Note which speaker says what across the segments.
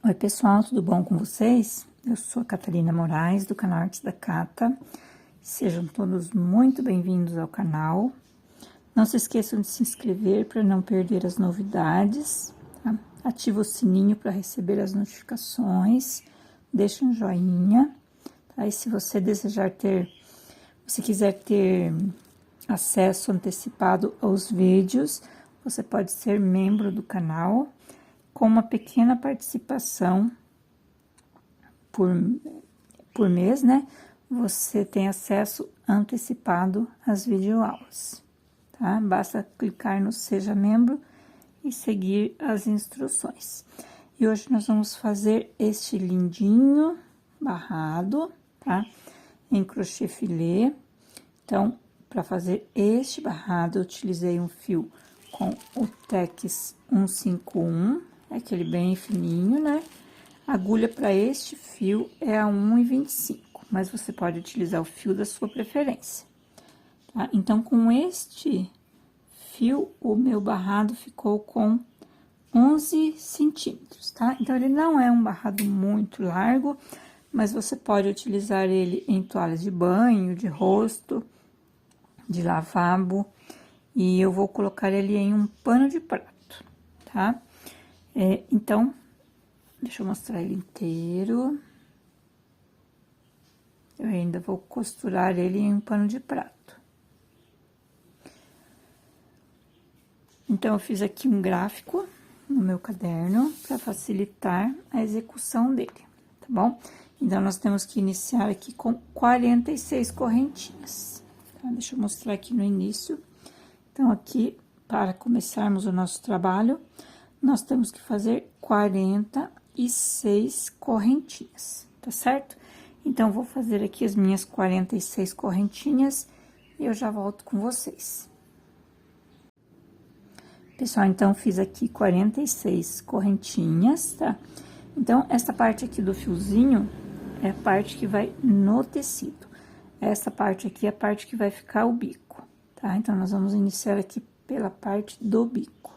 Speaker 1: Oi pessoal, tudo bom com vocês? Eu sou a Catarina Moraes, do canal Artes da Cata. Sejam todos muito bem-vindos ao canal. Não se esqueçam de se inscrever para não perder as novidades, tá? Ativa o sininho para receber as notificações, deixa um joinha, tá? E se você desejar se quiser ter acesso antecipado aos vídeos, você pode ser membro do canal, com uma pequena participação por mês, né? Você tem acesso antecipado às videoaulas, tá? Basta clicar no Seja Membro e seguir as instruções. E hoje nós vamos fazer este lindinho barrado, tá? Em crochê filê. Então, para fazer este barrado, eu utilizei um fio com o Tex 151, é aquele bem fininho, né? A agulha para este fio é a 1,25, mas você pode utilizar o fio da sua preferência, tá? Então, com este fio, o meu barrado ficou com 11 centímetros, tá? Então, ele não é um barrado muito largo, mas você pode utilizar ele em toalhas de banho, de rosto, de lavabo, e eu vou colocar ele em um pano de prato, tá? Então, deixa eu mostrar ele inteiro. Eu ainda vou costurar ele em um pano de prato. Então, eu fiz aqui um gráfico no meu caderno para facilitar a execução dele, tá bom? Então, nós temos que iniciar aqui com 46 correntinhas, tá? Deixa eu mostrar aqui no início. Então, aqui, para começarmos o nosso trabalho, nós temos que fazer 46 correntinhas, tá certo? Então, vou fazer aqui as minhas 46 correntinhas e eu já volto com vocês. Pessoal, então, fiz aqui 46 correntinhas, tá? Então, essa parte aqui do fiozinho é a parte que vai no tecido. Essa parte aqui é a parte que vai ficar o bico, tá? Então, nós vamos iniciar aqui pela parte do bico.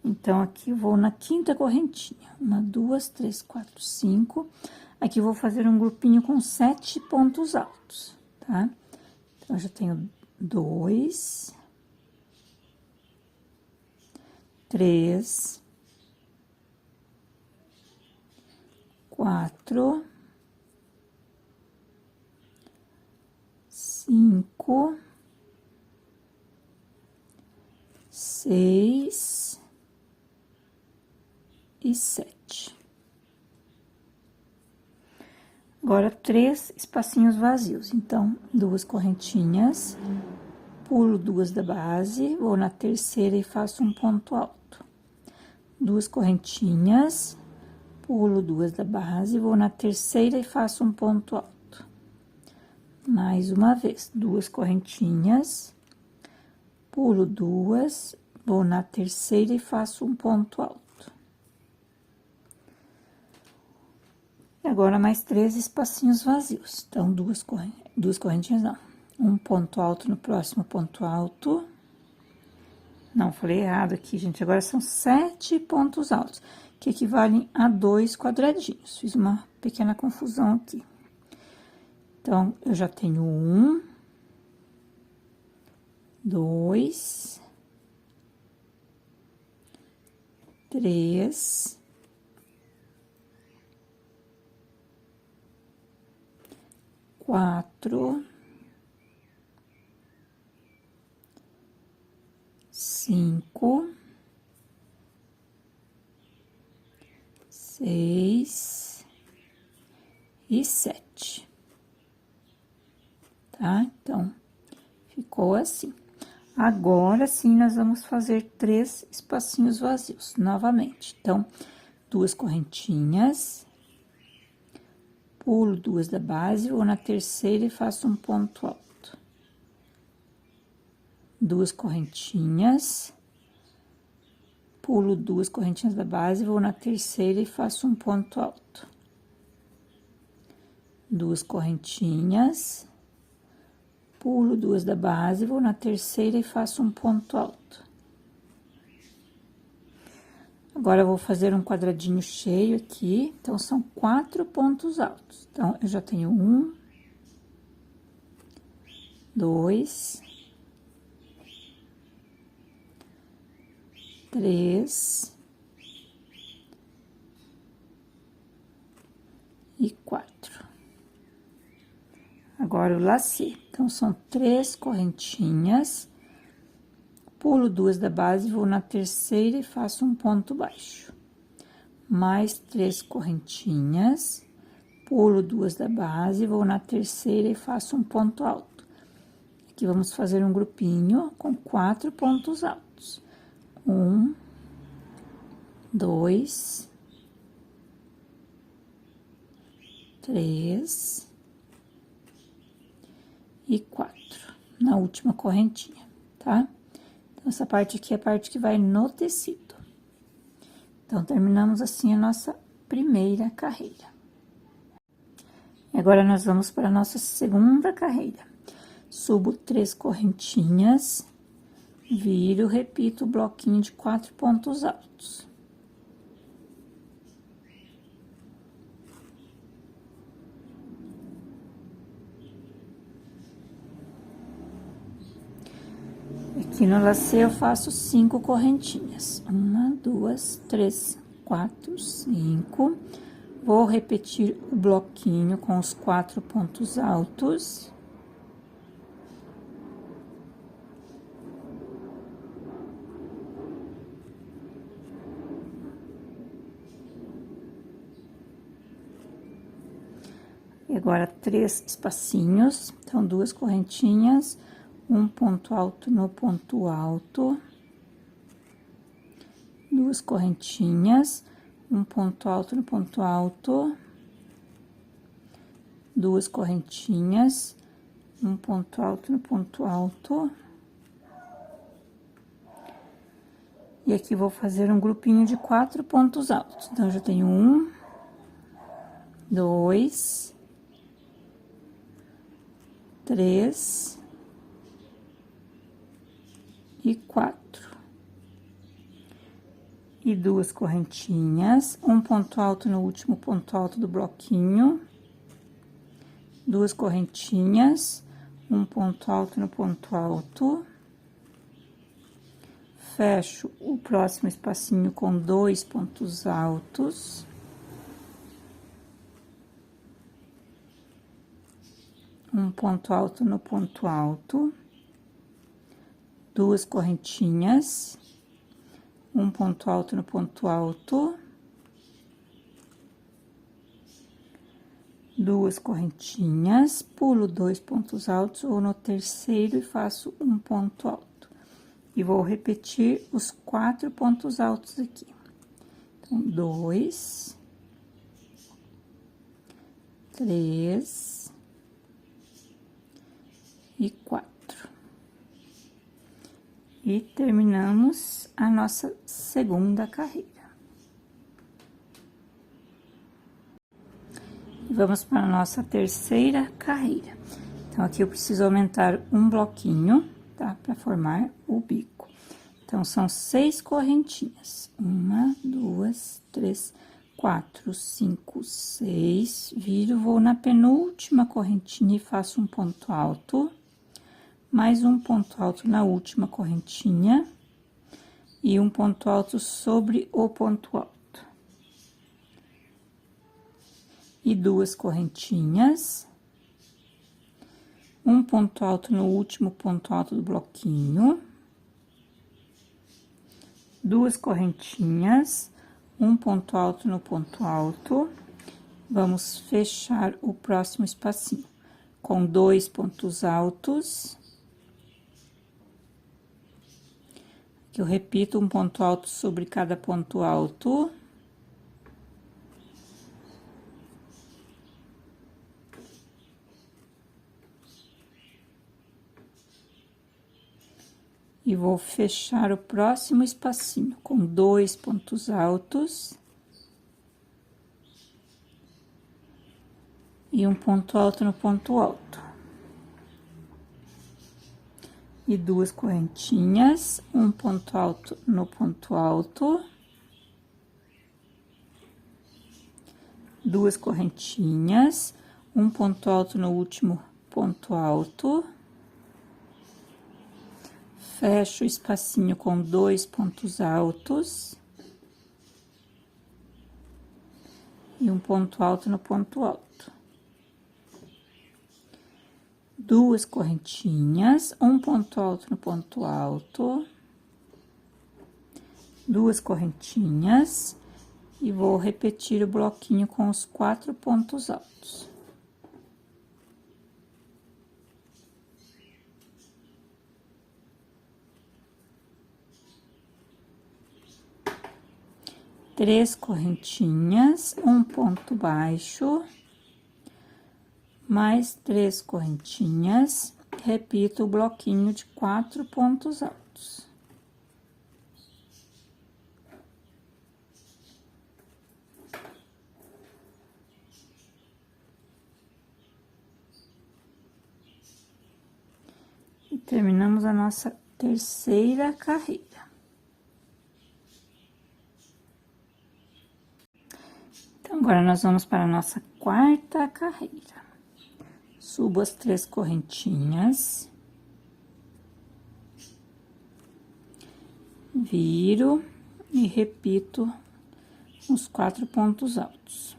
Speaker 1: Então, aqui vou na quinta correntinha. 1, 2, 3, 4, 5. Aqui vou fazer um grupinho com 7 pontos altos, tá? Então, eu já tenho 2, 3, 4, 5, 6 e 7. Agora, 3 espacinhos vazios. Então, 2 correntinhas, pulo 2 da base, vou na terceira e faço um ponto alto. 2 correntinhas, pulo 2 da base, vou na terceira e faço um ponto alto. Mais uma vez, 2 correntinhas, pulo 2, vou na terceira e faço um ponto alto. E agora, mais 3 espacinhos vazios. Então, duas correntinhas, não. Um ponto alto no próximo ponto alto. Não, falei errado aqui, gente. Agora, são 7 pontos altos, que equivalem a 2 quadradinhos. Fiz uma pequena confusão aqui. Então, eu já tenho 1, 2, 3, 4, 5, 6 e 7, tá? Então, ficou assim. Agora, sim, nós vamos fazer 3 espacinhos vazios, novamente. Então, 2 correntinhas, pulo 2 da base, vou na terceira e faço um ponto alto. 2 correntinhas, pulo 2 correntinhas da base, vou na terceira e faço um ponto alto. 2 correntinhas, pulo 2 da base, vou na terceira e faço um ponto alto. Agora, eu vou fazer um quadradinho cheio aqui, então, são 4 pontos altos. Então, eu já tenho 1, 2, 3 e 4. Agora, o lacê. Então, são 3 correntinhas, pulo 2 da base, vou na terceira e faço um ponto baixo. Mais 3 correntinhas, pulo 2 da base, vou na terceira e faço um ponto alto. Aqui, vamos fazer um grupinho com 4 pontos altos. 1, 2, 3 e 4, na última correntinha, tá? Então, essa parte aqui é a parte que vai no tecido. Então, terminamos assim a nossa primeira carreira. E agora, nós vamos para a nossa segunda carreira. Subo 3 correntinhas, viro, repito o bloquinho de 4 pontos altos. Aqui no lacê, eu faço 5 correntinhas. 1, 2, 3, 4, 5. Vou repetir o bloquinho com os 4 pontos altos. E agora, 3 espacinhos, então, 2 correntinhas, um ponto alto no ponto alto, 2 correntinhas, um ponto alto no ponto alto, 2 correntinhas, um ponto alto no ponto alto. E aqui, vou fazer um grupinho de 4 pontos altos. Então, eu já tenho 1, 2, 3 e 4. E 2 correntinhas, um ponto alto no último ponto alto do bloquinho, 2 correntinhas, um ponto alto no ponto alto, fecho o próximo espacinho com 2 pontos altos, um ponto alto no ponto alto, 2 correntinhas, um ponto alto no ponto alto, 2 correntinhas, pulo 2 pontos altos, ou no terceiro e faço um ponto alto. E vou repetir os 4 pontos altos aqui. Então, 2, 3 e 4. E terminamos a nossa segunda carreira. E vamos para a nossa terceira carreira. Então, aqui eu preciso aumentar um bloquinho, tá? Para formar o bico. Então, são 6 correntinhas. 1, 2, 3, 4, 5, 6. Viro, vou na penúltima correntinha e faço um ponto alto. Mais um ponto alto na última correntinha. E um ponto alto sobre o ponto alto. E 2 correntinhas. Um ponto alto no último ponto alto do bloquinho. 2 correntinhas, um ponto alto no ponto alto. Vamos fechar o próximo espacinho com 2 pontos altos. Aqui eu repito um ponto alto sobre cada ponto alto. E vou fechar o próximo espacinho com 2 pontos altos. E um ponto alto no ponto alto. E 2 correntinhas, um ponto alto no ponto alto. 2 correntinhas, um ponto alto no último ponto alto, fecho o espacinho com 2 pontos altos e um ponto alto no ponto alto. 2 correntinhas, um ponto alto no ponto alto, 2 correntinhas, e vou repetir o bloquinho com os 4 pontos altos. Três correntinhas, um ponto baixo, mais 3 correntinhas, repito o bloquinho de 4 pontos altos. E terminamos a nossa terceira carreira. Então, agora nós vamos para a nossa quarta carreira. Subo as 3 correntinhas, viro e repito os 4 pontos altos.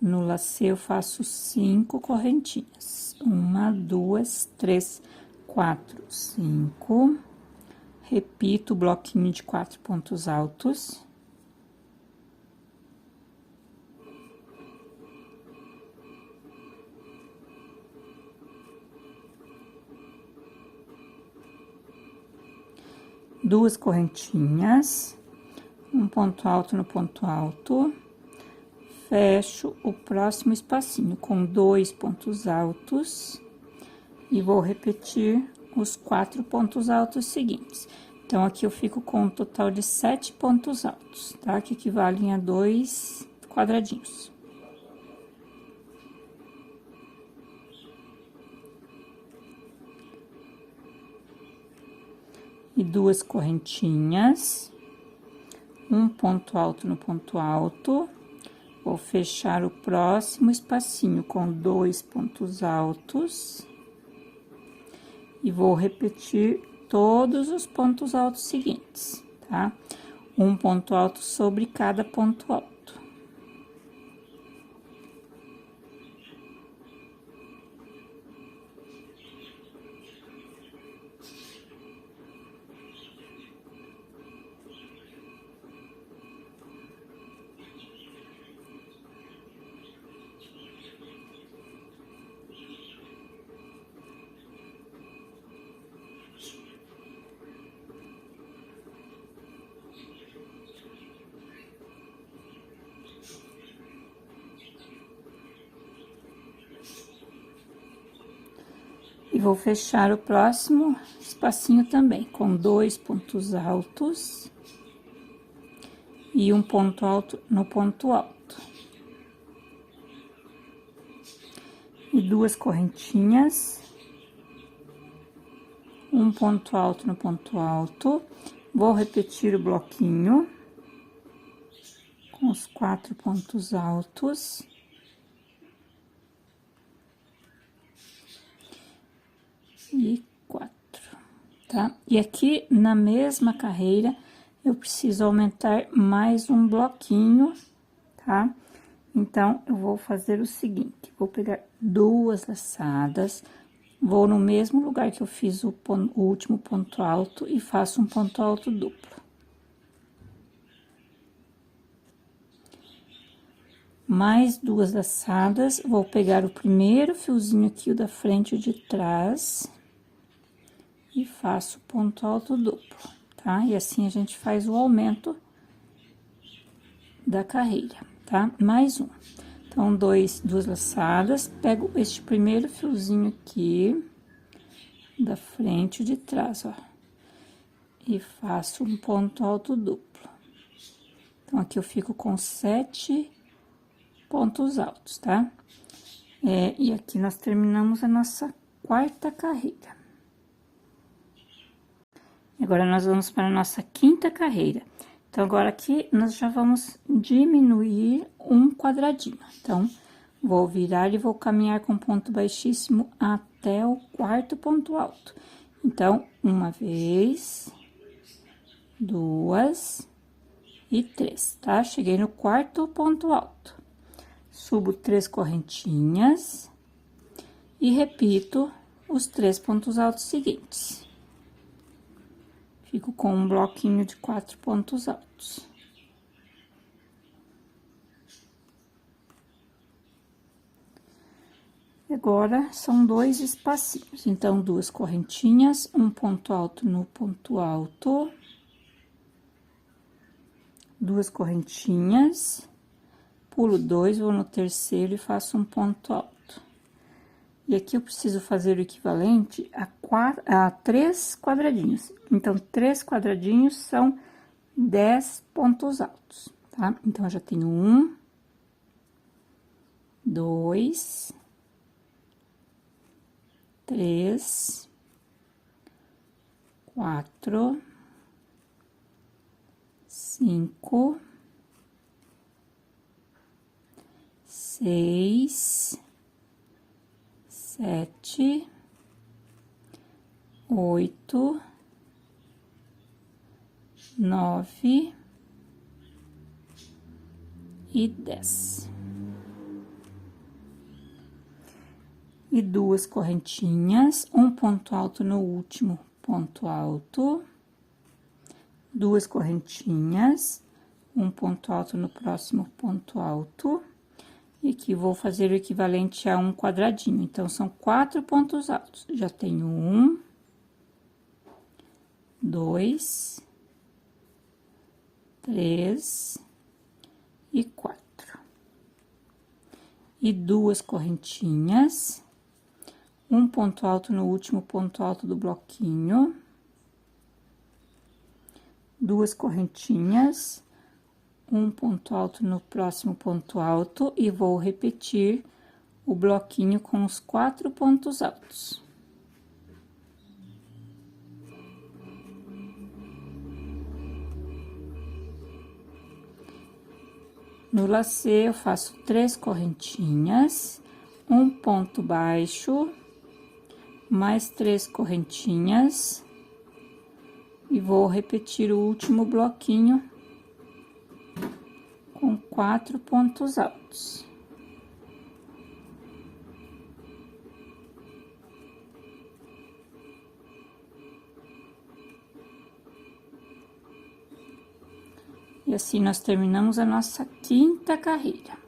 Speaker 1: No lacê, eu faço 5 correntinhas. 1, 2, 3, 4, 5. Repito o bloquinho de 4 pontos altos. Duas correntinhas, um ponto alto no ponto alto, fecho o próximo espacinho com 2 pontos altos e vou repetir os 4 pontos altos seguintes. Então, aqui eu fico com um total de 7 pontos altos, tá? Que equivalem a 2 quadradinhos. E 2 correntinhas, um ponto alto no ponto alto, vou fechar o próximo espacinho com 2 pontos altos e vou repetir todos os pontos altos seguintes, tá? Um ponto alto sobre cada ponto alto. E vou fechar o próximo espacinho também, com 2 pontos altos e um ponto alto no ponto alto. E 2 correntinhas, um ponto alto no ponto alto. Vou repetir o bloquinho com os 4 pontos altos. E 4, tá? E aqui, na mesma carreira, eu preciso aumentar mais um bloquinho, tá? Então, eu vou fazer o seguinte, vou pegar 2 laçadas, vou no mesmo lugar que eu fiz o último ponto alto e faço um ponto alto duplo. Mais 2 laçadas, vou pegar o primeiro fiozinho aqui, o da frente e o de trás, e faço ponto alto duplo, tá? E assim a gente faz o aumento da carreira, tá? Mais um. Então, 2 laçadas, pego este primeiro fiozinho aqui, da frente e de trás, ó. E faço um ponto alto duplo. Então, aqui eu fico com 7 pontos altos, tá? E aqui nós terminamos a nossa quarta carreira. Agora, nós vamos para a nossa quinta carreira. Então, agora aqui, nós já vamos diminuir um quadradinho. Então, vou virar e vou caminhar com ponto baixíssimo até o quarto ponto alto. Então, uma vez, duas e três, tá? Cheguei no quarto ponto alto. Subo 3 correntinhas e repito os 3 pontos altos seguintes. Fico com um bloquinho de 4 pontos altos. Agora, são 2 espacinhos. Então, 2 correntinhas, um ponto alto no ponto alto. 2 correntinhas, pulo 2, vou no terceiro e faço um ponto alto. E aqui eu preciso fazer o equivalente a 3 quadradinhos. Então, 3 quadradinhos são 10 pontos altos, tá? Então, eu já tenho 1, 2, 3, 4, 5, 6, 7, 8, 9 e 10. E 2 correntinhas, um ponto alto no último ponto alto, 2 correntinhas, um ponto alto no próximo ponto alto. E aqui vou fazer o equivalente a um quadradinho. Então, são 4 pontos altos. Já tenho 1, 2, 3 e 4. E 2 correntinhas, um ponto alto no último ponto alto do bloquinho. 2 correntinhas, um ponto alto no próximo ponto alto e vou repetir o bloquinho com os 4 pontos altos. No lacê, eu faço 3 correntinhas, um ponto baixo, mais 3 correntinhas, e vou repetir o último bloquinho com 4 pontos altos. E assim nós terminamos a nossa 5ª carreira.